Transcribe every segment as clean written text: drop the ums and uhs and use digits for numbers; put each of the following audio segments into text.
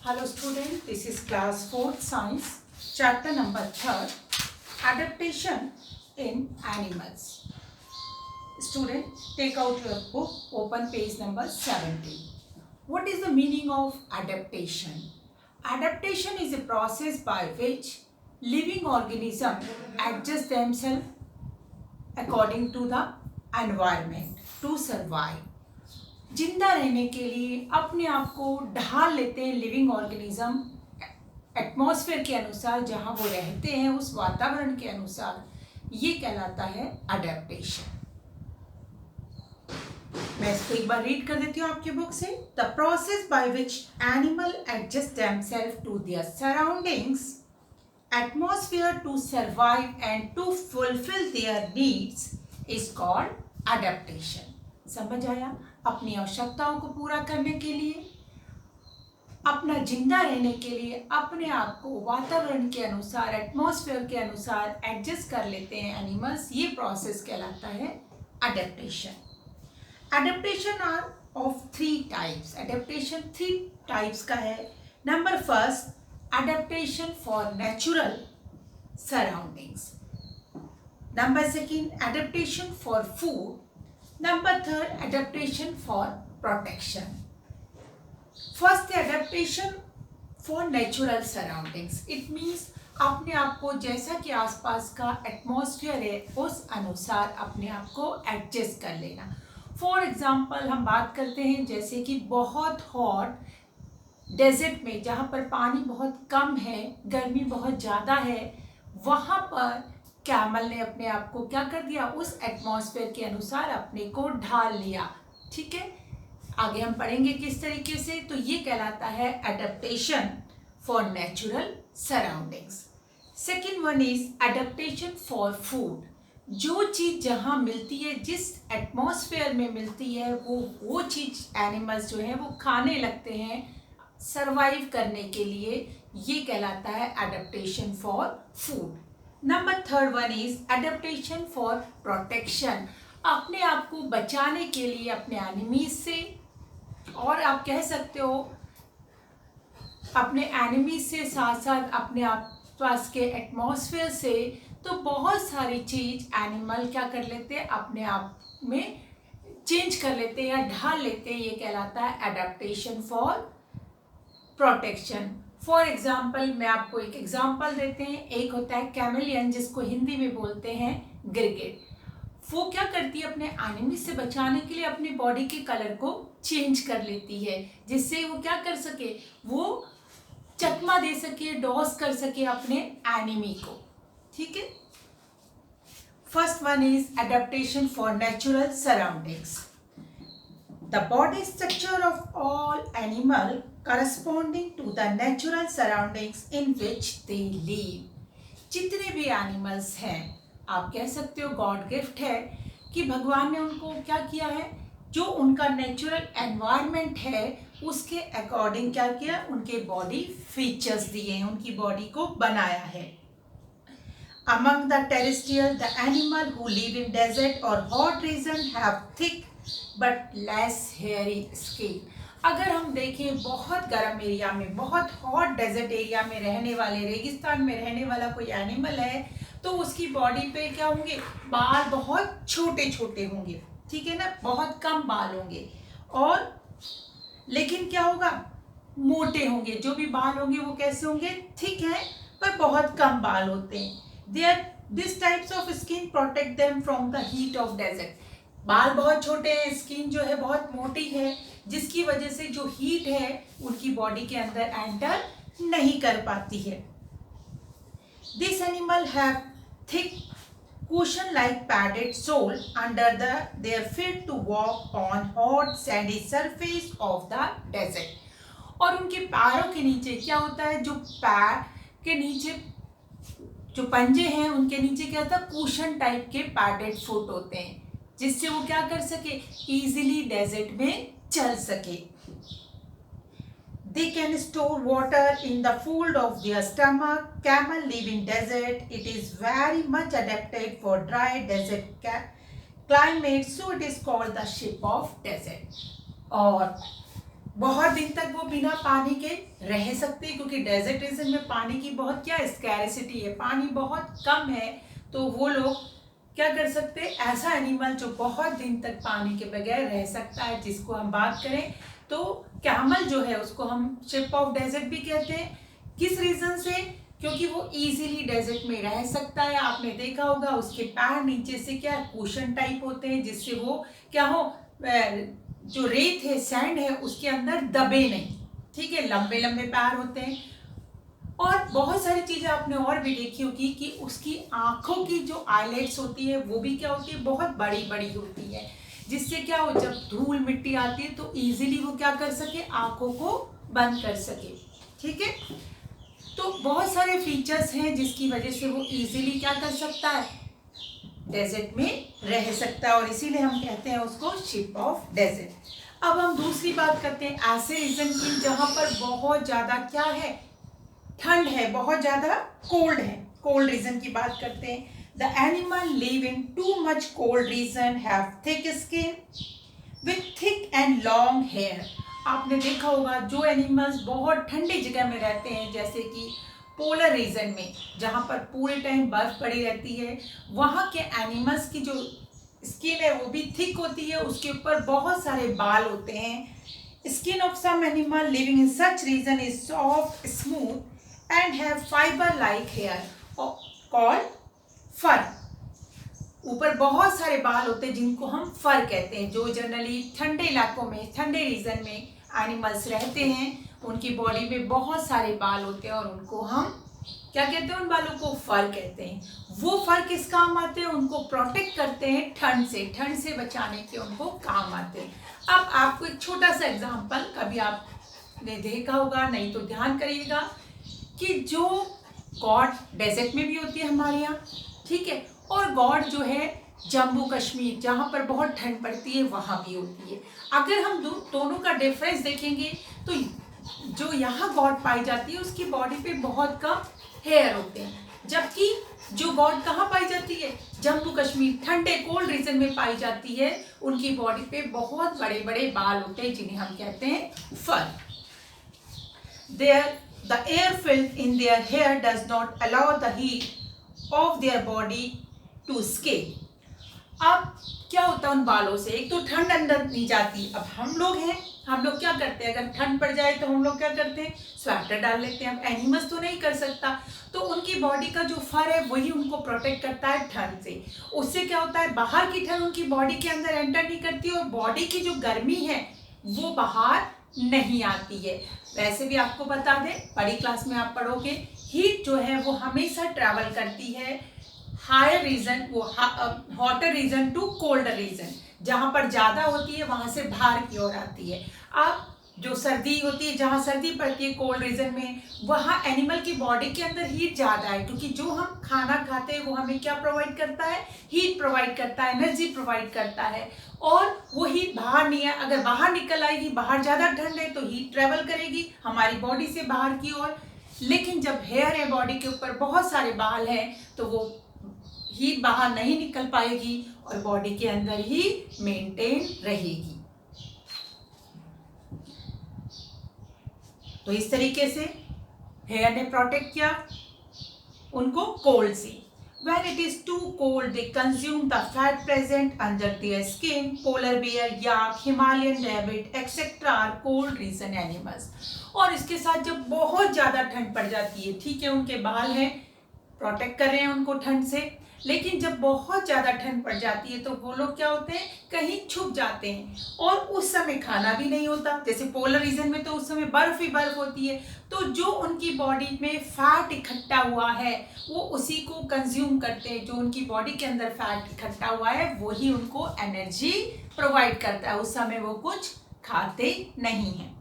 Hello student, this is class 4th science, chapter number 3rd, adaptation in animals. Student, take out your book, open page number 17. What is the meaning of adaptation? Adaptation is a process by which living organisms adjust themselves according to the environment to survive. जिंदा रहने के लिए अपने आप को ढाल लेते हैं लिविंग ऑर्गेनिज्म एटमॉस्फेयर के अनुसार, जहां वो रहते हैं उस वातावरण के अनुसार, ये कहलाता है अडेप्टेशन। मैं इसको एक बार रीड कर देती हूँ आपके बुक से। The process by which animal adjust themself to their surroundings atmosphere to survive and to fulfil their needs is called adaptation. समझ आया? अपनी आवश्यकताओं को पूरा करने के लिए, अपना जिंदा रहने के लिए अपने आप को वातावरण के अनुसार, एटमॉस्फेयर के अनुसार एडजस्ट कर लेते हैं एनिमल्स। ये प्रोसेस कहलाता है adaptation. Adaptation are of 3 types. Adaptation 3 types का है। Number first, adaptation for natural surroundings. Number second, adaptation for food. Number third, adaptation for protection. First, the adaptation for natural surroundings. It means अपने आप को जैसा कि आसपास का atmosphere है उस अनुसार अपने आप को एडजस्ट कर लेना। फॉर एग्जाम्पल हम बात करते हैं जैसे कि बहुत हॉट डेजर्ट में, जहाँ पर पानी बहुत कम है, गर्मी बहुत ज़्यादा है, वहाँ पर कैमल ने अपने आप को क्या कर दिया, उस एटमॉस्फेयर के अनुसार अपने को ढाल लिया। ठीक है, आगे हम पढ़ेंगे किस तरीके से। तो ये कहलाता है adaptation for natural surroundings. Second one is adaptation for food. जो चीज़ जहाँ मिलती है, जिस एटमॉस्फेयर में मिलती है, वो चीज़ एनिमल्स जो है वो खाने लगते हैं सरवाइव करने के लिए। ये कहलाता है adaptation for food. Number third one is adaptation for protection. अपने आप को बचाने के लिए अपने एनिमीज से, और आप कह सकते हो अपने एनिमीज से साथ साथ अपने आसपास के एटमॉस्फेयर से। तो बहुत सारी चीज एनिमल क्या कर लेते हैं, अपने आप में चेंज कर लेते हैं या ढाल लेते हैं। ये कहलाता है adaptation for protection. For example, मैं आपको एक एग्जाम्पल देते हैं। एक होता है कैमेलियन, जिसको हिंदी में बोलते हैं गिरगिट। वो क्या करती है, अपने एनिमी से बचाने के लिए अपनी बॉडी के कलर को चेंज कर लेती है, जिससे वो क्या कर सके, वो चकमा दे सके, डॉस कर सके अपने एनिमी को। ठीक है। First one is adaptation for natural surroundings. The body structure of all animal corresponding to the natural surroundings in which they live. जितने भी एनिमल्स हैं, आप कह सकते हो गॉड गिफ्ट है कि भगवान ने उनको क्या किया है, जो उनका नेचुरल एनवायरनमेंट है उसके अकॉर्डिंग क्या किया, उनके बॉडी फीचर्स दिए हैं, उनकी बॉडी को बनाया है। Among the terrestrial, the animal who live in desert or hot region have thick but less hairy skin. अगर हम देखें बहुत गर्म एरिया में, बहुत हॉट डेजर्ट एरिया में रहने वाले, रेगिस्तान में रहने वाला कोई एनिमल है, तो उसकी बॉडी पे क्या होंगे, बाल बहुत छोटे छोटे होंगे। ठीक है ना, बहुत कम बाल होंगे, और लेकिन क्या होगा, मोटे होंगे। जो भी बाल होंगे वो कैसे होंगे, थिक है पर बहुत कम बाल होते हैं। This types of skin protect them from the heat of desert. बाल बहुत छोटे हैं, स्किन जो है बहुत मोटी है, जिसकी वजह से जो हीट है उनकी बॉडी के अंदर एंटर नहीं कर पाती है। This animal have thick cushion like padded sole under their feet to walk on hot sandy surface of the desert। और उनके पैरों के नीचे क्या होता है, जो पैर के नीचे जो पंजे हैं उनके नीचे क्या होता है, कुशन टाइप के पैडेड फुट होते हैं, जिससे वो क्या कर सके, इजीली डेजर्ट में चल सके। They can store water in the fold of their stomach. Camel live in desert. It is very much adapted for dry desert climate, so it is called the ship of desert. और बहुत दिन तक वो बिना पानी के रह सकते हैं, क्योंकि डेजर्ट रीजन में पानी की बहुत क्या स्कैरिसिटी है, पानी बहुत कम है। तो वो लोग क्या कर सकते हैं, ऐसा एनिमल जो बहुत दिन तक पानी के बगैर रह सकता है, जिसको हम बात करें तो कैमल जो है उसको हम शिप ऑफ डेजर्ट भी कहते हैं। किस रीजन से? क्योंकि वो इजीली डेजर्ट में रह सकता है। आपने देखा होगा उसके पैर नीचे से क्या कुशन टाइप होते हैं, जिससे वो क्या हो, जो रेत है, सैंड है, उसके अंदर दबे नहीं। ठीक है, लंबे लंबे पैर होते हैं। और बहुत सारी चीजें आपने और भी देखी होगी कि उसकी आंखों की जो आईलेट्स होती है वो भी क्या होती है, बहुत बड़ी बड़ी होती है, जिससे क्या हो, जब धूल मिट्टी आती है तो इजीली वो क्या कर सके, आंखों को बंद कर सके। ठीक है, तो बहुत सारे फीचर्स हैं जिसकी वजह से वो इजीली क्या कर सकता है, डेजर्ट में रह सकता है, और इसीलिए हम कहते हैं उसको शिप ऑफ डेजर्ट। अब हम दूसरी बात करते हैं ऐसे रीजन की जहां पर बहुत ज्यादा क्या है, ठंड है, बहुत ज्यादा कोल्ड है। कोल्ड रीजन की बात करते हैं। The animal live in too much cold region, have thick skin with thick and long hair. आपने देखा होगा जो एनिमल्स बहुत ठंडी जगह में रहते हैं, जैसे कि पोलर रीजन में जहाँ पर पूरे टाइम बर्फ पड़ी रहती है, वहाँ के एनिमल्स की जो स्किन है वो भी थिक होती है, उसके ऊपर बहुत सारे बाल होते हैं। Skin of some animal living in such region is soft smooth and have fibre like hair called fur. ऊपर बहुत सारे बाल होते हैं जिनको हम फर कहते हैं। जो जनरली ठंडे इलाकों में, ठंडे रीजन में एनिमल्स रहते हैं, उनकी बॉडी में बहुत सारे बाल होते हैं और उनको हम क्या कहते हैं, उन बालों को फर कहते हैं। वो फर किस काम आते हैं, उनको प्रोटेक्ट करते हैं ठंड से बचाने के उनको काम आते हैं। अब आपको एक छोटा सा एग्जांपल, कभी आपने देखा होगा, नहीं तो ध्यान करिएगा कि जो गॉड डेजर्ट में भी होती है हमारे यहाँ, ठीक है, और गॉड जो है जम्मू कश्मीर जहाँ पर बहुत ठंड पड़ती है वहाँ भी होती है। अगर हम दोनों का डिफरेंस देखेंगे तो जो यहाँ गॉड पाई जाती है उसकी बॉडी पे बहुत कम हेयर होते हैं, जबकि जो गॉड कहाँ पाई जाती है, जम्मू कश्मीर ठंडे कोल्ड रीजन में पाई जाती है, उनकी बॉडी पे बहुत बड़े बड़े बाल होते हैं जिन्हें हम कहते हैं फर। The air filled in their hair does not allow the heat of their body to escape. अब क्या होता है उन बालों से, एक तो ठंड अंदर नहीं जाती। अब हम लोग हैं, हम लोग क्या करते हैं, अगर ठंड पड़ जाए तो हम लोग क्या करते हैं, स्वेटर डाल लेते हैं। अब एनिमल्स तो नहीं कर सकता, तो उनकी बॉडी का जो फर है वही उनको प्रोटेक्ट करता है ठंड से। उससे क्या होता है, बाहर की ठंड उनकी बॉडी के अंदर एंटर नहीं करती और बॉडी की जो गर्मी है वो बाहर नहीं आती है। वैसे भी आपको बता दें, बड़ी क्लास में आप पढ़ोगे, हीट जो है वो हमेशा ट्रैवल करती है हायर रीजन, वो hotter region to colder region. जहाँ पर ज़्यादा होती है वहाँ से बाहर की ओर आती है। अब जो सर्दी होती है, जहाँ सर्दी पड़ती है कोल्ड रीजन में, वहाँ एनिमल की बॉडी के अंदर हीट ज़्यादा है, क्योंकि जो हम खाना खाते हैं वो हमें क्या प्रोवाइड करता है, हीट प्रोवाइड करता है, एनर्जी प्रोवाइड करता है, और वो हीट बाहर नहीं है। अगर बाहर निकल आएगी, बाहर ज़्यादा ठंड है तो हीट ट्रेवल करेगी हमारी बॉडी से बाहर की ओर। लेकिन जब हेयर है, बॉडी के ऊपर बहुत सारे बाल हैं, तो वो हीट बाहर नहीं निकल पाएगी और बॉडी के अंदर ही मेंटेन रहेगी। तो इस तरीके से हेयर ने प्रोटेक्ट किया उनको कोल्ड से। When it is too cold, they consume the fat present under their skin. Polar bear, yak, Himalayan rabbit, etc. are cold region animals. और इसके साथ जब बहुत ज़्यादा ठंड पड़ जाती है, ठीक है, उनके बाल हैं, प्रोटेक्ट कर रहे हैं उनको ठंड से, लेकिन जब बहुत ज़्यादा ठंड पड़ जाती है तो वो लोग क्या होते हैं, कहीं छुप जाते हैं, और उस समय खाना भी नहीं होता। जैसे पोलर रीजन में तो उस समय बर्फ ही बर्फ होती है, तो जो उनकी बॉडी में फैट इकट्ठा हुआ है वो उसी को कंज्यूम करते हैं। जो उनकी बॉडी के अंदर फैट इकट्ठा हुआ है वही उनको एनर्जी प्रोवाइड करता है, उस समय वो कुछ खाते नहीं हैं।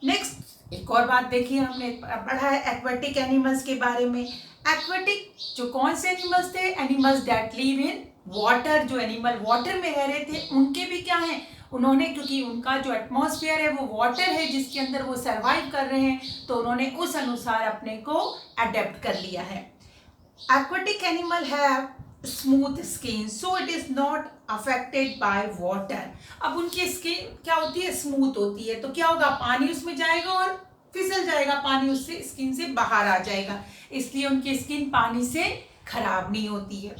नेक्स्ट एक और बात देखिए, हमने पढ़ा है एक्वेटिक एनिमल्स के बारे में। एक्वेटिक जो कौन से एनिमल्स थे, animals that live in water. जो एनिमल वाटर में रह रहे थे उनके भी क्या है, उन्होंने, क्योंकि उनका जो एटमॉस्फेयर है वो वाटर है जिसके अंदर वो सरवाइव कर रहे हैं, तो उन्होंने उस अनुसार अपने को अडेप्ट कर लिया है। Aquatic animal have smooth skin, so it is not affected by water. अब उनकी स्किन क्या होती है, स्मूथ होती है, तो क्या होगा, पानी उसमें जाएगा और फिसल जाएगा, पानी उससे स्किन से बाहर आ जाएगा, इसलिए उनकी स्किन पानी से खराब नहीं होती है।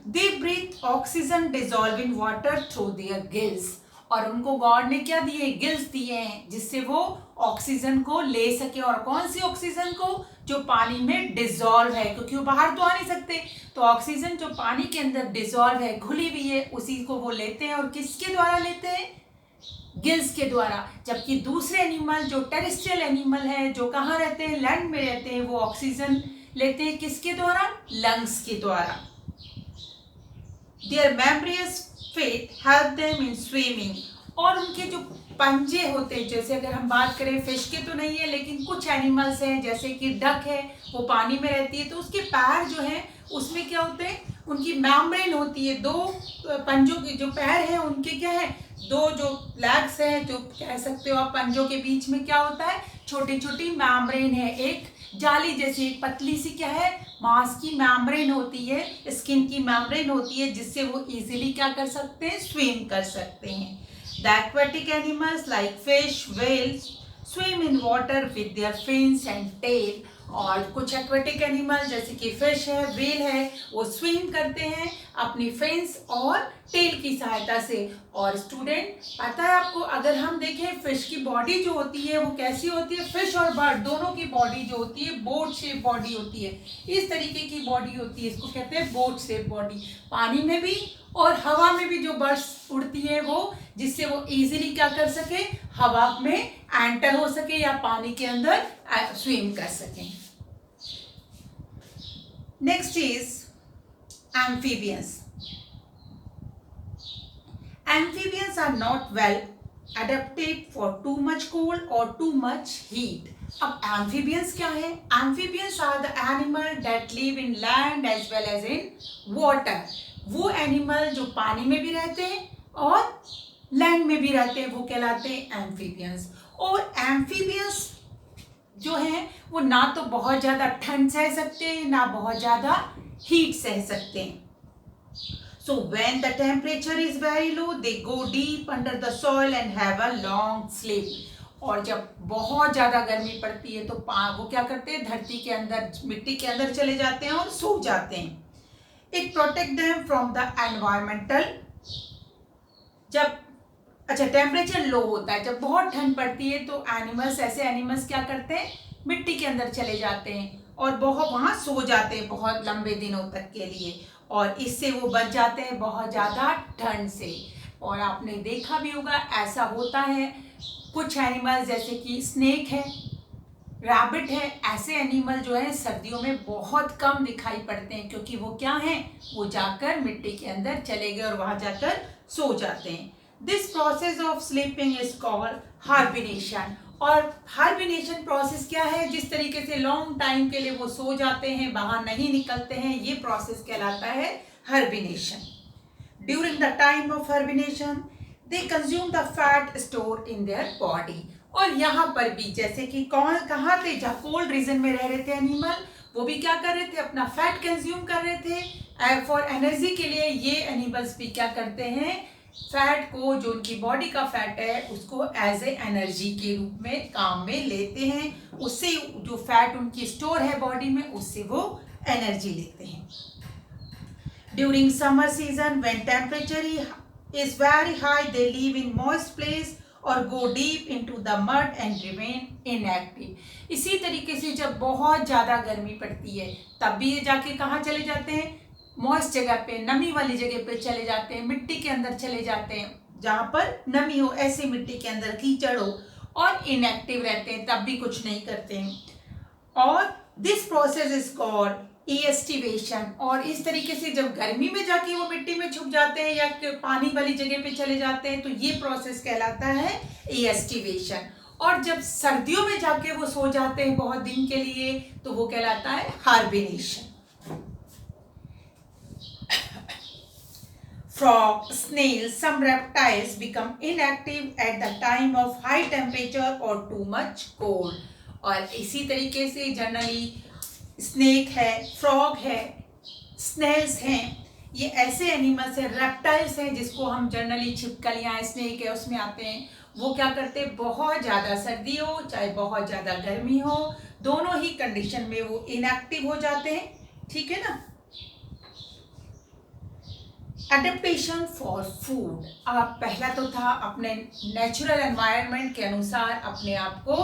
They breathe oxygen dissolved in water through their gills, और उनको गॉड ने क्या दिए, गिल्स दिए हैं, जिससे वो ऑक्सीजन को ले सके। और कौन सी ऑक्सीजन को, जो पानी में डिजॉल्व है, क्योंकि वो बाहर तो आ नहीं सकते, तो ऑक्सीजन जो पानी के अंदर डिजॉल्व है, घुली हुई है, उसी को वो लेते हैं। और किसके द्वारा लेते हैं, गिल्स के द्वारा। जबकि दूसरे एनिमल जो टेरेस्ट्रियल एनिमल है, जो कहाँ रहते हैं, लैंड में रहते हैं, वो ऑक्सीजन लेते हैं किसके द्वारा, लंग्स के द्वारा। Their membranous feet help them in swimming, और उनके जो पंजे होते हैं, जैसे अगर हम बात करें फिश के तो नहीं है, लेकिन कुछ एनिमल्स हैं जैसे कि डक है, वो पानी में रहती है, तो उसके पैर जो हैं उसमें क्या होते हैं, उनकी मेम्ब्रेन होती है, दो पंजों के जो पैर हैं उनके क्या है, दो जो लेग्स हैं, जो कह सकते हो आप, पंजों के बीच में क्या होता है, छोटी छोटी मेम्ब्रेन है, एक जाली जैसी, एक पतली सी क्या है, मांस की मेम्ब्रेन होती है, स्किन की मेम्ब्रेन होती है, जिससे वो इजीली क्या कर सकते हैं, स्विम कर सकते हैं। The aquatic animals like fish, whales swim in water with their fins and tail, और कुछ एक्वेटिक एनिमल जैसे कि फिश है, व्हेल है, वो स्विम करते हैं अपनी फिन्स और टेल की सहायता से। और स्टूडेंट पता है आपको, अगर हम देखें फिश की बॉडी जो होती है वो कैसी होती है, फिश और बर्ड दोनों की बॉडी जो होती है बोट शेप बॉडी होती है, इस तरीके की बॉडी होती है, इसको कहते हैं बोट शेप बॉडी। पानी में भी और हवा में भी जो बर्ड्स उड़ती है वो, जिससे वो इजीली क्या कर सके, हवा में एंटर हो सके या पानी के अंदर स्विम कर सके। Next is amphibians. Amphibians are not well adapted for too much cold or too much heat. अब amphibians क्या है? Amphibians are the animal that live in land as well as in water. वो animal जो पानी में भी रहते हैं और लैंड में भी रहते हैं, वो कहलाते हैं एम्फीबियंस। और एम्फीबियंस जो है वो ना तो बहुत ज़्यादा ठंड सह सकते हैं, ना बहुत ज़्यादा हीट सह सकते हैं। So when the temperature is very low, they go deep under the soil and have a long sleep. और जब बहुत ज़्यादा गर्मी पड़ती है तो वो क्या करते हैं, धरती के अंदर, मिट्टी के अंदर चले जाते हैं और सो जाते हैं। It protect them from the environmental, जब अच्छा टेम्परेचर लो होता है, जब बहुत ठंड पड़ती है तो एनिमल्स, ऐसे एनिमल्स क्या करते हैं, मिट्टी के अंदर चले जाते हैं और बहुत वहाँ सो जाते हैं बहुत लंबे दिनों तक के लिए, और इससे वो बच जाते हैं बहुत ज़्यादा ठंड से। और आपने देखा भी होगा ऐसा होता है, कुछ एनिमल्स जैसे कि स्नेक है, रैबिट है, ऐसे एनिमल जो है सर्दियों में बहुत कम दिखाई पड़ते हैं, क्योंकि वो क्या हैं, वो जाकर मिट्टी के अंदर चले गए और वहाँ जाकर सो जाते हैं। This process of sleeping is called hibernation. और हाइबरनेशन प्रोसेस क्या है, जिस तरीके से लॉन्ग टाइम के लिए वो सो जाते हैं, बाहर नहीं निकलते हैं, ये प्रोसेस कहलाता है hibernation. During the time of hibernation they consume the fat store in their body. और यहाँ पर भी जैसे कि कहाँ थे, जहाँ कोल्ड रीजन में रह रहे थे एनिमल, वो भी क्या कर रहे थे, अपना फैट कंज्यूम कर रहे थे फॉर एनर्जी के लिए। ये एनिमल्स भी क्या करते हैं, फैट को, जो उनकी बॉडी का फैट है, उसको एज ए एनर्जी के रूप में काम में लेते हैं। उससे जो फैट उनकी स्टोर है बॉडी में, उससे वो एनर्जी लेते हैं। During summer season when temperature is very high, they live in moist place और go deep into the mud and remain inactive. इसी तरीके से जब बहुत ज़्यादा गर्मी पड़ती है तब भी ये जाके कहाँ चले जाते हैं, मॉइस्ट जगह पे, नमी वाली जगह पे चले जाते हैं, मिट्टी के अंदर चले जाते हैं, जहाँ पर नमी हो, ऐसी मिट्टी के अंदर कीचड़ हो, और इनएक्टिव रहते हैं, तब भी कुछ नहीं करते हैं। और this process is called aestivation. और इस तरीके से जब गर्मी में जाके वो मिट्टी में छुप जाते हैं या पानी वाली जगह पे चले जाते हैं, तो ये प्रोसेस कहलाता है एस्टिवेशन। और जब सर्दियों में जाके वो सो जाते हैं बहुत दिन के लिए, तो वो कहलाता है hibernation. Frogs, snails, some reptiles become inactive at the time of high temperature or too much cold. और इसी तरीके से जनरली स्नेक है, फ्रॉग है, स्नेल्स हैं, ये ऐसे एनिमल्स हैं, रेप्टाइल्स हैं, जिसको हम जनरली छिपकलियाँ, स्नेक है उसमें आते हैं। वो क्या करते हैं, बहुत ज़्यादा सर्दी हो चाहे बहुत ज़्यादा गर्मी हो, दोनों ही कंडीशन में वो इनएक्टिव हो जाते हैं, ठीक है ना। एडेप्टेशन फॉर फूड, अब पहला तो था अपने नेचुरल एनवायरनमेंट के अनुसार अपने आप को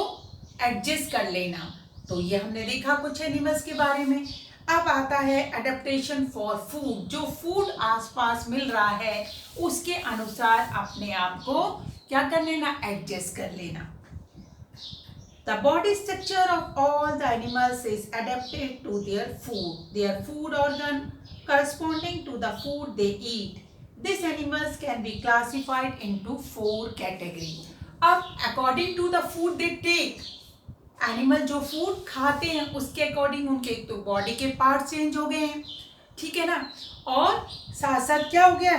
एडजस्ट कर लेना, तो ये हमने देखा कुछ एनिमल्स के बारे में। अब आता है एडेप्टेशन फॉर फूड, जो फूड आसपास मिल रहा है उसके अनुसार अपने आप को क्या कर लेना, एडजस्ट कर लेना। The body structure of all the animals is adapted to their food organ corresponding to the food they eat. These animals can be classified into 4 categories. अब according to the food they take, animal जो food खाते हैं उसके according उनके एक तो body के part change हो गए हैं, ठीक है ना, और साथ साथ क्या हो गया,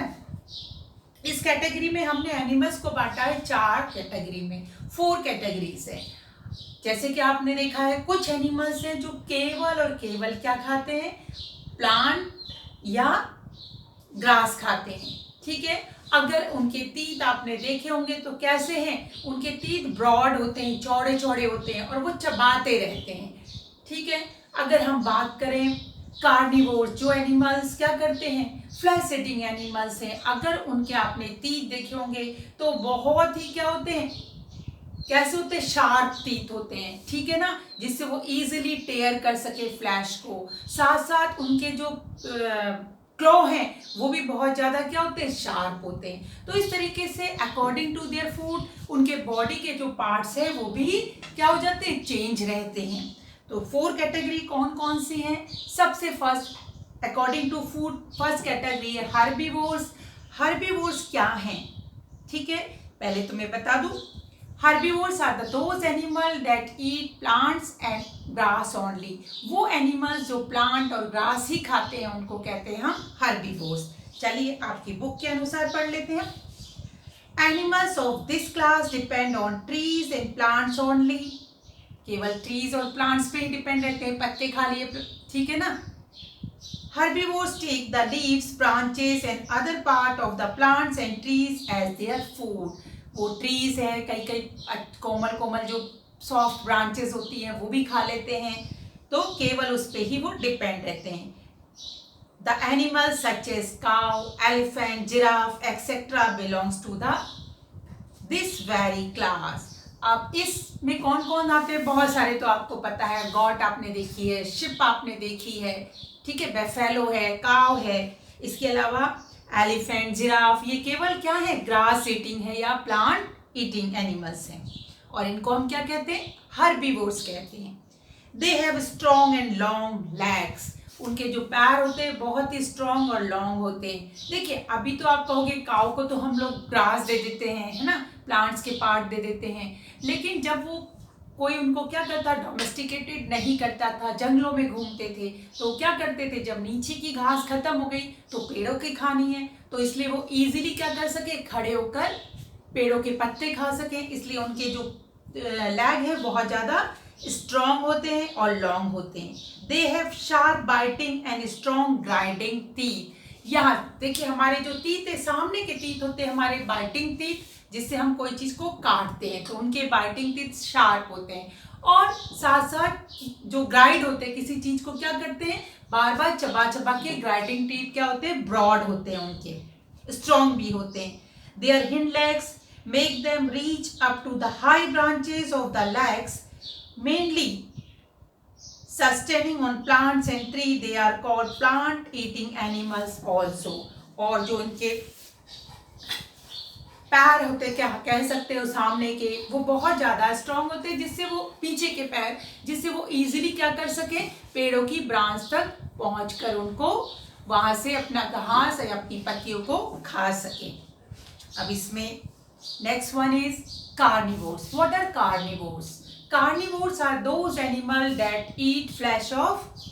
इस कैटेगरी में हमने एनिमल्स को बांटा है 4 कैटेगरी में, 4 कैटेगरीज है। जैसे कि आपने देखा है कुछ एनिमल्स हैं जो केवल और केवल क्या खाते हैं, प्लांट या ग्रास खाते हैं, ठीक है। अगर उनके तीत आपने देखे होंगे तो कैसे हैं, उनके तीत ब्रॉड होते हैं, चौड़े चौड़े होते हैं और वो चबाते रहते हैं, ठीक है। अगर हम बात करें कार्निवोर, जो एनिमल्स क्या करते हैं, फ्लैश ईटिंग एनिमल्स हैं, अगर उनके आपने तीत देखे होंगे तो बहुत ही क्या होते हैं, कैसे होते हैं, शार्प टीथ होते हैं, ठीक है ना, जिससे वो इजीली टेयर कर सके फ्लैश को। साथ साथ उनके जो क्लॉ हैं वो भी बहुत ज़्यादा क्या होते हैं, शार्प होते हैं। तो इस तरीके से अकॉर्डिंग टू देयर फूड उनके बॉडी के जो पार्ट्स हैं वो भी क्या हो जाते हैं, चेंज रहते हैं। तो 4 कैटेगरी कौन कौन सी हैं, सबसे first according to food first category है हर्बीवोर्स। हर्बीवोर्स क्या हैं, ठीक है, पहले तो मैं बता दूं, Herbivores are those animals that eat plants and grass only. वो एनिमल्स जो प्लांट और ग्रास ही खाते हैं उनको कहते हैं हम herbivores। चलिए आपकी बुक के अनुसार पढ़ लेते हैं। Animals of this class depend on trees and plants only. केवल ट्रीज और प्लांट्स पे ही डिपेंड रहते हैं, पत्ते खा लिए, ठीक है ना। Herbivores take the leaves, branches and other part of the plants and trees as their food. वो ट्रीज है, कई कई कोमल कोमल जो सॉफ्ट ब्रांचेस होती हैं वो भी खा लेते हैं, तो केवल उस पे ही वो डिपेंड रहते हैं। The animals such as cow, elephant, giraffe etcetera belongs to the this very class. अब इसमें कौन कौन आते हैं, बहुत सारे तो आपको पता है, गॉट आपने देखी है, शिप आपने देखी है, ठीक है, बेफेलो है, काव है, इसके अलावा एलिफेंट, जिराफ, ये केवल क्या है, ग्रास ईटिंग है या प्लांट ईटिंग एनिमल्स हैं, और इनको हम क्या कहते हैं, हर्बीवोर्स कहते हैं। They have strong and long legs, उनके जो पैर होते हैं बहुत ही स्ट्रॉन्ग और लॉन्ग होते हैं। देखिए अभी तो आप कहोगे काऊ को तो हम लोग ग्रास दे देते हैं, है ना, प्लांट्स के पार्ट दे देते हैं, लेकिन जब वो कोई उनको क्या करता, डोमेस्टिकेटेड नहीं करता था, जंगलों में घूमते थे, तो क्या करते थे, जब नीचे की घास खत्म हो गई तो पेड़ों की खानी है, तो इसलिए वो इजीली क्या कर सके, खड़े होकर पेड़ों के पत्ते खा सके, इसलिए उनके जो लैग है बहुत ज़्यादा स्ट्रॉन्ग होते हैं और लॉन्ग होते हैं। They have sharp biting and strong grinding teeth. यहाँ देखिए हमारे जो टीथ है, सामने के टीथ होते हैं हमारे बाइटिंग टीथ, जिससे हम कोई चीज़ को काटते हैं, तो उनके बाइटिंग टीथ शार्प होते हैं, और साथ साथ जो ग्राइंड होते हैं किसी चीज़ को क्या करते हैं, बार बार चबा चबा के, ग्राइंडिंग टीथ क्या होते हैं, ब्रॉड होते हैं, उनके स्ट्रॉन्ग भी होते हैं। Their hind legs make them reach up to the high branches of the legs, mainly sustaining on plants and trees. They are called plant eating animals also. और जो इनके पैर होते हैं, क्या कह सकते हो, सामने के, वो बहुत ज़्यादा स्ट्रॉन्ग होते हैं, जिससे वो पीछे के पैर, जिससे वो इजीली क्या कर सके, पेड़ों की ब्रांच तक पहुंचकर उनको वहाँ से अपना घास या अपनी पत्तियों को खा सके। अब इसमें next one is carnivores. What are carnivores? Carnivores are those animals that eat flesh of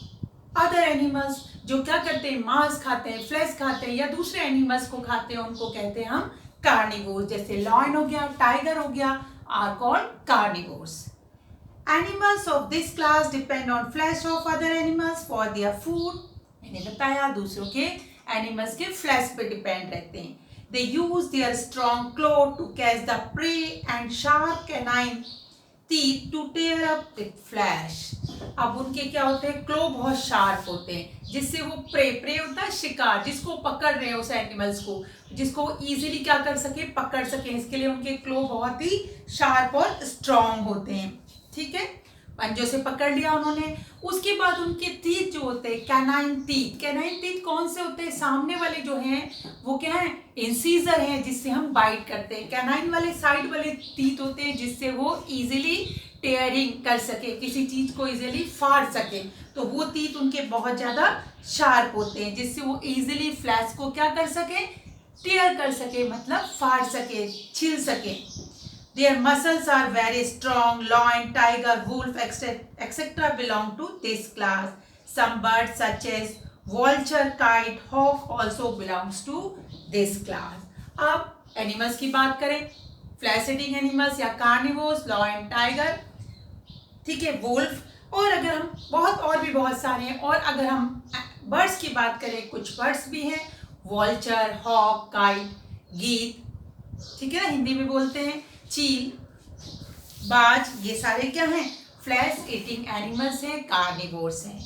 other animals. जो क्या करते हैं, मांस खाते हैं, फ्लैश खाते हैं या दूसरे एनिमल्स को खाते हैं, उनको कहते हैं हम कार्निवोर्स। जैसे लायन हो गया, टाइगर हो गया, are called carnivores. Animals of this class depend on flesh of other animals for their food. मैंने बताया दूसरों के एनिमल्स के फ्लैश पे डिपेंड रहते हैं. They use their strong claw to catch the prey and sharp canine teeth to tear up with flesh. अब उनके क्या होते हैं, क्लो बहुत शार्प होते हैं, जिससे वो प्रे होता है शिकार, जिसको पकड़ रहे हैं उस एनिमल्स को, जिसको इजीली क्या कर सके, पकड़ सके. इसके लिए उनके क्लो बहुत ही शार्प और स्ट्रॉन्ग होते हैं. ठीक है, पंजों से पकड़ लिया उन्होंने. उसके बाद उनके टीथ जो होते हैं, कैनाइन टीथ. कैनाइन टीथ कौन से होते हैं, सामने वाले जो हैं वो क्या है, इंसीजर हैं, जिससे हम बाइट करते हैं. कैनाइन वाले साइड वाले टीथ होते हैं, जिससे वो इजीली टेयरिंग कर सके, किसी चीज को इजीली फाड़ सके. तो वो टीथ उनके बहुत ज्यादा शार्प होते हैं, जिससे वो इजीली फ्लैश को क्या कर सके, टेयर कर सके, मतलब फाड़ सके, छिल सके. Their muscles are very strong. Lion, tiger, wolf, etc. belong to this class. Some birds such as vulture, kite, hawk also belongs to this class. अब एनिमल्स की बात करें, फ्लैश ईटिंग एनिमल्स या कार्निवोर्स, लॉयन, टाइगर, ठीक है, wolf, और अगर हम बहुत सारे हैं. और अगर हम बर्ड्स की बात करें, कुछ बर्ड्स भी हैं, वॉल्चर, हॉक, काइट, गीत, ठीक है ना, हिंदी में बोलते हैं, चील, बाज, ये सारे क्या हैं, फ्लैश ईटिंग एनिमल्स हैं, कार्निवोर्स हैं.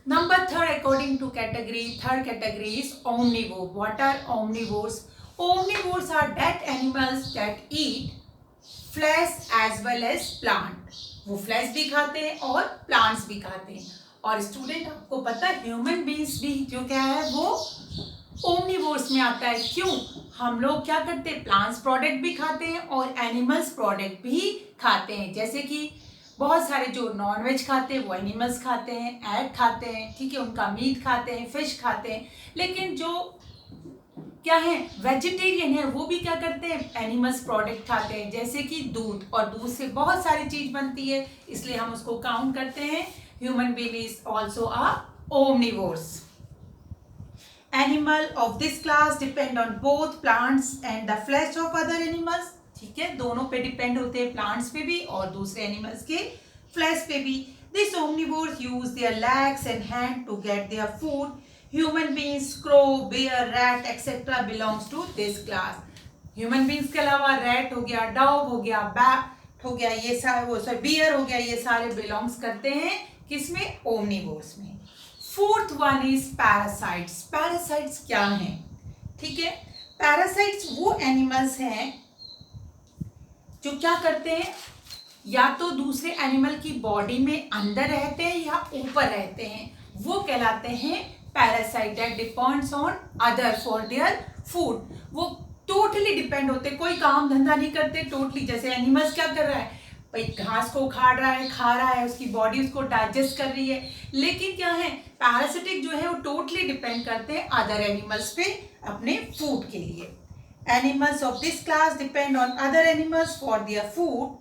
Number third according to category, third category is omnivore. What are omnivores? Omnivores are that animals that eat flesh as well as plant. वो फ्लैश भी खाते हैं और प्लांट्स भी खाते हैं. और स्टूडेंट आपको पता है ह्यूमन बींग्स भी जो क्या है वो ओमनिवोर्स में आता है. क्यों? हम लोग क्या करते हैं, प्लांट्स प्रोडक्ट भी खाते हैं और एनिमल्स प्रोडक्ट भी खाते हैं. जैसे कि बहुत सारे जो नॉनवेज खाते हैं वो एनिमल्स खाते हैं, एग खाते हैं, ठीक है, उनका मीट खाते हैं, फिश खाते हैं. लेकिन जो क्या है वेजिटेरियन है वो भी क्या करते हैं, एनिमल्स प्रोडक्ट खाते हैं. जैसे कि दूध, और दूध से बहुत सारी चीज बनती है, इसलिए हम उसको काउंट करते हैं. Human being is also a omnivores. Animal of this class depend on both plants and the flesh of other animals. ठीक है, दोनों पे डिपेंड होते हैं, प्लांट्स पे भी और दूसरे एनिमल्स के फ्लैश पे भी. These omnivores use their legs and hand to get their food. Human beings, crow, bear, rat, etc. belongs to this class. Human beings के अलावा रैट हो गया, डॉग हो गया, बैट हो गया, ये सारे बियर हो गया, ये सारे बिलोंग्स करते हैं किसमें, ओमनिवोर्स में. Fourth one is parasites. Parasites क्या हैं, ठीक है, पैरासाइट्स वो एनिमल्स हैं जो क्या करते हैं, या तो दूसरे एनिमल की बॉडी में अंदर रहते हैं या ऊपर रहते हैं, वो कहलाते हैं parasite. That depends on other for their food. वो टोटली डिपेंड होते, कोई काम धंधा नहीं करते, टोटली. जैसे एनिमल्स क्या कर रहा है भाई, घास को खा रहा है, उसकी बॉडी उसको डाइजेस्ट कर रही है. लेकिन क्या है, पैरासिटिक जो है वो टोटली डिपेंड करते हैं अदर एनिमल्स पे अपने फूड के लिए. Animals of this class depend on other animals for their food.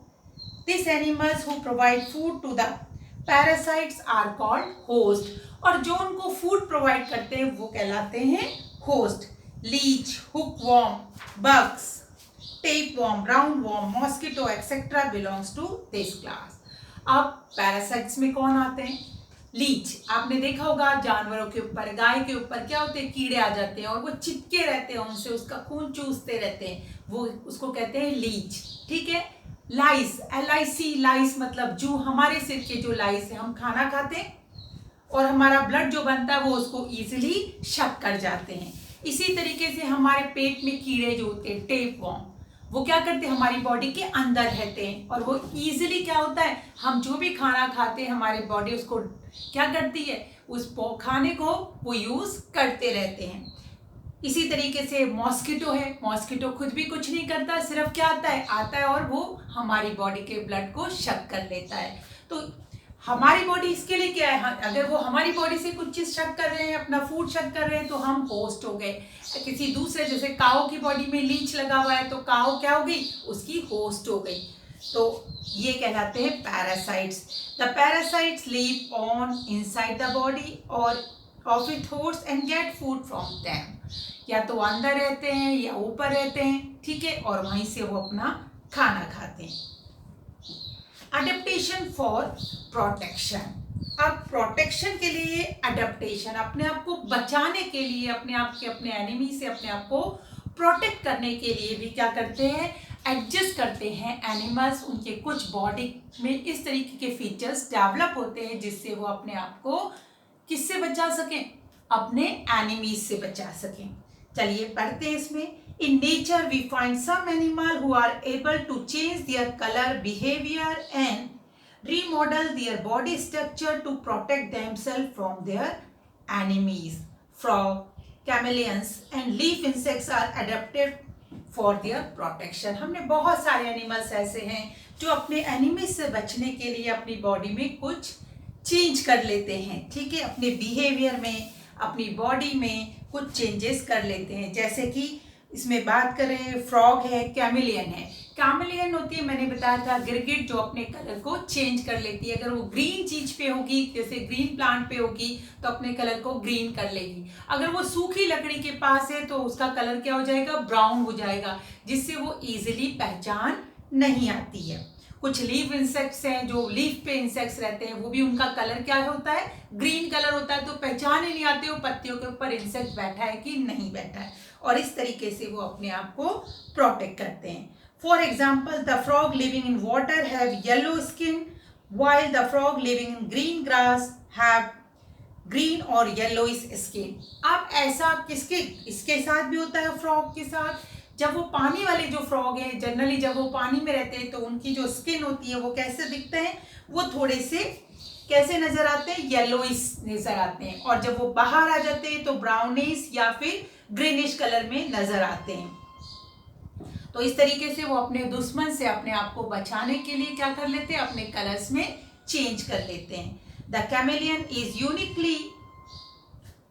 This animals who provide food to the parasites are called host. और जो उनको फूड प्रोवाइड करते हैं वो कहलाते हैं host. Leech, hookworm, bugs, tapeworm, roundworm, mosquito, etc. belongs to this class. अब parasites में कौन आते हैं, लीच. आपने देखा होगा जानवरों के ऊपर, गाय के ऊपर क्या होते हैं, कीड़े आ जाते हैं और वो चिपके रहते हैं उनसे, उसका खून चूसते रहते हैं, वो उसको कहते हैं लीच. ठीक है. लाइस, LIC, लाइस मतलब जू. हमारे सिर के जो लाइस है, हम खाना खाते हैं और हमारा ब्लड जो बनता है वो उसको इजीली शक कर जाते हैं. इसी तरीके से हमारे पेट में कीड़े जो होते हैं, टेपवॉर्म, वो क्या करते हैं, हमारी बॉडी के अंदर रहते हैं और वो इजीली क्या होता है, हम जो भी खाना खाते हैं हमारी बॉडी उसको क्या करती है, उस खाने को वो यूज करते रहते हैं. इसी तरीके से मॉस्किटो है. मॉस्किटो खुद भी कुछ नहीं करता, सिर्फ क्या आता है और वो हमारी बॉडी के ब्लड को शक कर लेता है. तो हमारी बॉडी इसके लिए क्या है, अगर वो हमारी बॉडी से कुछ चीज शक कर रहे हैं, अपना फूड शक कर रहे हैं, तो हम होस्ट हो गए. किसी दूसरे, जैसे काऊ की बॉडी में लीच लगा हुआ है तो काऊ क्या हो गई, उसकी होस्ट हो गई. तो ये कहलाते हैं parasites. The parasites live on inside the body और of it host and get food from them. या तो अंदर रहते हैं या ऊपर रहते हैं, ठीक है, और वहीं से वो अपना खाना खाते हैं. Adaptation for protection. अब प्रोटेक्शन के लिए अडेप्टेशन, अपने आप को बचाने के लिए, अपने आप के अपने एनिमी से अपने आप को प्रोटेक्ट करने के लिए भी क्या करते हैं, एडजस्ट करते हैं एनिमल्स। उनके कुछ बॉडी में इस तरीके के फीचर्स डेवलप होते हैं जिससे वो अपने आप को किससे बचा सकें, अपने एनिमीज से बचा सकें। चलिए पढ़ते हैं इसमें। In nature we find some animal who are able to change their colour, behaviour and remodel their body structure to protect themselves from their enemies. Frog, chameleons and leaf insects are adapted for their protection. हमने बहुत सारे animals ऐसे हैं जो अपने enemies से बचने के लिए अपनी बॉडी में कुछ चेंज कर लेते हैं, ठीक है, अपने बिहेवियर में, अपनी बॉडी में कुछ चेंजेस कर लेते हैं। जैसे कि इसमें बात करें, फ्रॉग है, कैमिलियन है। कैमिलियन होती है, मैंने बताया था, गिरगिट, जो अपने कलर को चेंज कर लेती है। अगर वो ग्रीन चीज पे होगी, जैसे ग्रीन प्लांट पे होगी, तो अपने कलर को ग्रीन कर लेगी। अगर वो सूखी लकड़ी के पास है तो उसका कलर क्या हो जाएगा, ब्राउन हो जाएगा, जिससे वो इजीली पहचान नहीं आती है। कुछ लीफ इंसेक्ट्स हैं, जो लीफ पे इंसेक्ट्स रहते हैं, वो भी उनका कलर क्या होता है, ग्रीन कलर होता है, तो पहचान ही नहीं आते वो पत्तियों के ऊपर इंसेक्ट बैठा है कि नहीं बैठा है। और इस तरीके से वो अपने आप को प्रोटेक्ट करते हैं। For example, the frog living in water have yellow skin, while the frog living in green grass have green और yellowish skin। अब ऐसा इसके साथ भी होता है, फ्रॉग के साथ। जब वो पानी वाले जो फ्रॉग हैं, जनरली जब वो पानी में रहते हैं तो उनकी जो स्किन होती है वो कैसे दिखते हैं, वो थोड़े से कैसे नजर आते हैं, येलोइश नजर आते हैं। और जब वो बाहर आ जाते हैं तो ब्राउनिश या फिर ग्रीनिश कलर में नजर आते हैं। तो इस तरीके से वो अपने दुश्मन से अपने आप को बचाने के लिए क्या कर लेते हैं, अपने कलर्स में चेंज कर लेते हैं। The chameleon is uniquely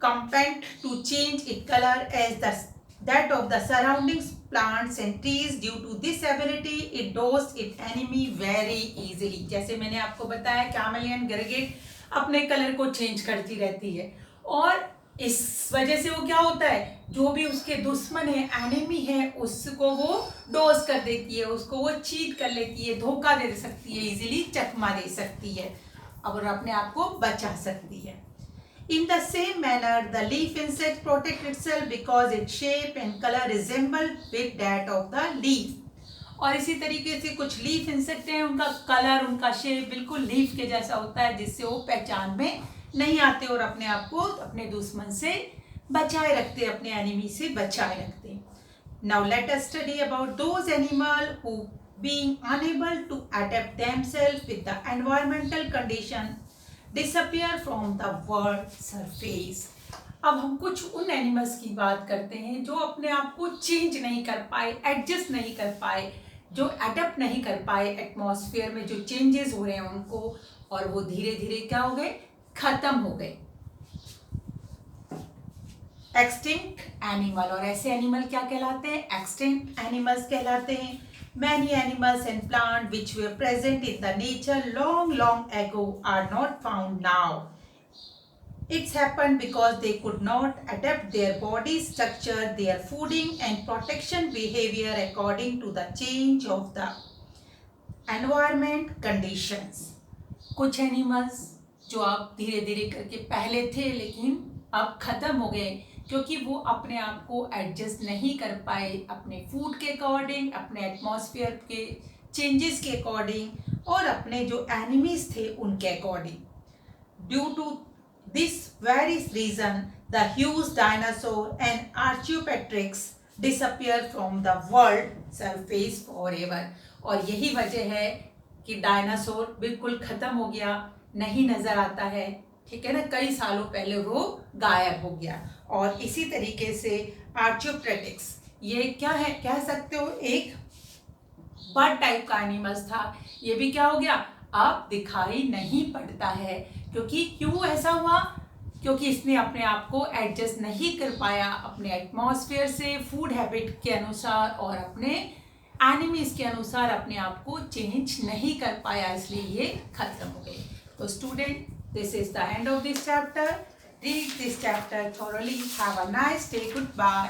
competent to change it colour as that of the surrounding plants and trees. Due to this ability it dodges its enemy very easily। जैसे मैंने आपको बताया, कैमेलियन, गिरगिट अपने कलर को चेंज करती रहती है, और इस वजह से वो क्या होता है, जो भी उसके दुश्मन है, एनिमी है, उसको वो डोज कर देती है, उसको वो चीट कर लेती है, धोखा दे सकती है, इजीली चकमा दे सकती है, और अपने आप को बचा सकती है। In the same manner, the leaf insect protects itself because its shape and color resemble with that of the leaf। और इसी तरीके से कुछ लीफ इंसेक्ट हैं, उनका कलर, उनका शेप बिल्कुल लीफ के जैसा होता है, जिससे वो पहचान में नहीं आते और अपने आप को अपने दुश्मन से बचाए रखते, अपने एनिमी से बचाए रखते। Now let us study about those animals who, being unable to adapt themselves with the environmental condition, disappear from the world surface। अब हम कुछ उन एनिमल्स की बात करते हैं जो अपने आप को चेंज नहीं कर पाए, एडजस्ट नहीं कर पाए, जो अडेप्ट नहीं कर पाए एटमॉस्फेयर में जो चेंजेस हो रहे हैं उनको, और वो धीरे धीरे क्या हो गए, खत्म हो गए, एक्सटिंक्ट एनिमल। और ऐसे एनिमल क्या कहलाते हैं, एक्सटिंक्ट एनिमल्स कहलाते हैं। Many animals and plants which were present in the nature long ago are not found now. It's happened because they could not adapt their body structure, their fooding and protection behavior according to the change of the environment conditions। कुछ animals जो अब धीरे धीरे करके पहले थे लेकिन अब खत्म हो गए, क्योंकि वो अपने आप को एडजस्ट नहीं कर पाए अपने फूड के अकॉर्डिंग, अपने एटमॉस्फेयर के चेंजेस के अकॉर्डिंग, और अपने जो एनिमीज थे उनके according. Due to this very reason the huge dinosaur and archaeopteryx disappear from the world surface forever. और यही वजह है कि डायनासोर बिल्कुल खत्म हो गया, नहीं नजर आता है, ठीक है ना, कई सालों पहले वो गायब हो गया। और इसी तरीके से आर्चियोपेट्रिक्स, ये क्या है, कह सकते हो एक बर्ड टाइप का एनिमल्स था, ये भी क्या हो गया, अब दिखाई नहीं पड़ता है। क्योंकि क्यों ऐसा हुआ, क्योंकि इसने अपने आप को एडजस्ट नहीं कर पाया अपने एटमॉस्फेयर से, फूड हैबिट के अनुसार और अपने एनिमीज के अनुसार अपने आप को चेंज नहीं कर पाया, इसलिए ये खत्म हो गए। तो student, this is the end of this chapter. Read this chapter thoroughly. Have a nice day. Goodbye.